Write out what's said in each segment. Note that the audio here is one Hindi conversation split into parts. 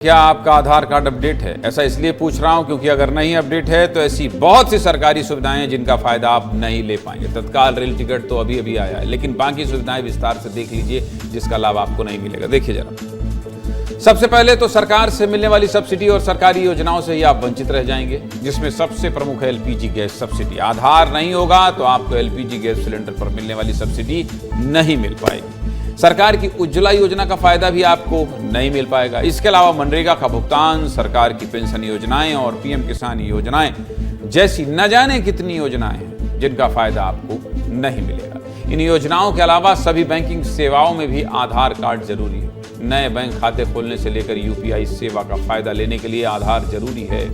क्या आपका आधार कार्ड अपडेट है? ऐसा इसलिए पूछ रहा हूं क्योंकि अगर नहीं अपडेट है तो ऐसी बहुत सी सरकारी सुविधाएं हैं जिनका फायदा आप नहीं ले पाएंगे। तत्काल रेल टिकट तो अभी आया है, लेकिन बाकी सुविधाएं विस्तार से देख लीजिए जिसका लाभ आपको नहीं मिलेगा। देखिए जरा, सबसे पहले तो सरकार से मिलने वाली सब्सिडी और सरकारी योजनाओं से ही आप वंचित रह जाएंगे, जिसमें सबसे प्रमुख है एलपीजी गैस सब्सिडी। आधार नहीं होगा तो आपको एलपीजी गैस सिलेंडर पर मिलने वाली सब्सिडी नहीं मिल पाएगी। सरकार की उज्ज्वला योजना का फायदा भी आपको नहीं मिल पाएगा। इसके अलावा मनरेगा का भुगतान, सरकार की पेंशन योजनाएं और पीएम किसान योजनाएं जैसी न जाने कितनी योजनाएं हैं जिनका फायदा आपको नहीं मिलेगा। इन योजनाओं के अलावा सभी बैंकिंग सेवाओं में भी आधार कार्ड जरूरी है। नए बैंक खाते खोलने से लेकर यूपीआई सेवा का फायदा लेने के लिए आधार जरूरी है।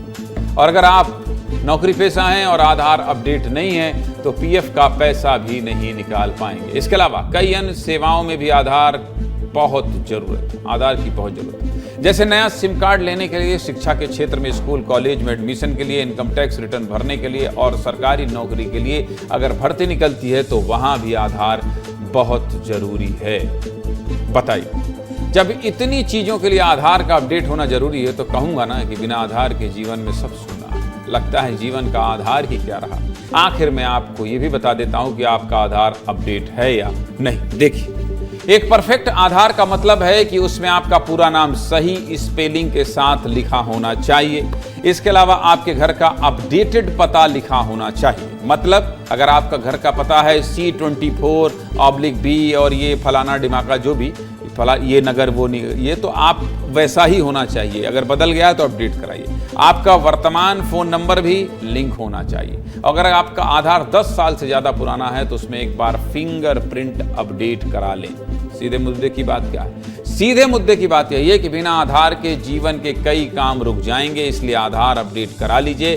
और अगर आप नौकरी पेशा हैं और आधार अपडेट नहीं है तो पीएफ का पैसा भी नहीं निकाल पाएंगे। इसके अलावा कई अन्य सेवाओं में भी आधार की बहुत जरूरत है। जैसे नया सिम कार्ड लेने के लिए, शिक्षा के क्षेत्र में स्कूल कॉलेज में एडमिशन के लिए, इनकम टैक्स रिटर्न भरने के लिए और सरकारी नौकरी के लिए अगर भर्ती निकलती है तो वहां भी आधार बहुत जरूरी है। बताइए, जब इतनी चीजों के लिए आधार का अपडेट होना जरूरी है तो कहूंगा ना कि बिना आधार के जीवन में सब सुना है। लगता है जीवन का आधार ही क्या रहा। आखिर में आपको यह भी बता देता हूं कि आपका आधार अपडेट है या नहीं। देखिए, एक परफेक्ट आधार का मतलब है कि उसमें आपका पूरा नाम सही स्पेलिंग के साथ लिखा होना चाहिए। इसके अलावा आपके घर का अपडेटेड पता लिखा होना चाहिए। मतलब अगर आपका घर का पता है C24/B और ये फलाना डिमाका जो भी ये नगर वो ये तो आप वैसा ही होना चाहिए। अगर बदल गया तो अपडेट कराइए। आपका वर्तमान फोन नंबर भी लिंक होना चाहिए। अगर आपका आधार 10 साल से ज्यादा पुराना है तो उसमें एक बार फिंगरप्रिंट अपडेट करा लें। सीधे मुद्दे की बात क्या है? सीधे मुद्दे की बात यही है कि बिना आधार के जीवन के कई काम रुक जाएंगे, इसलिए आधार अपडेट करा लीजिए।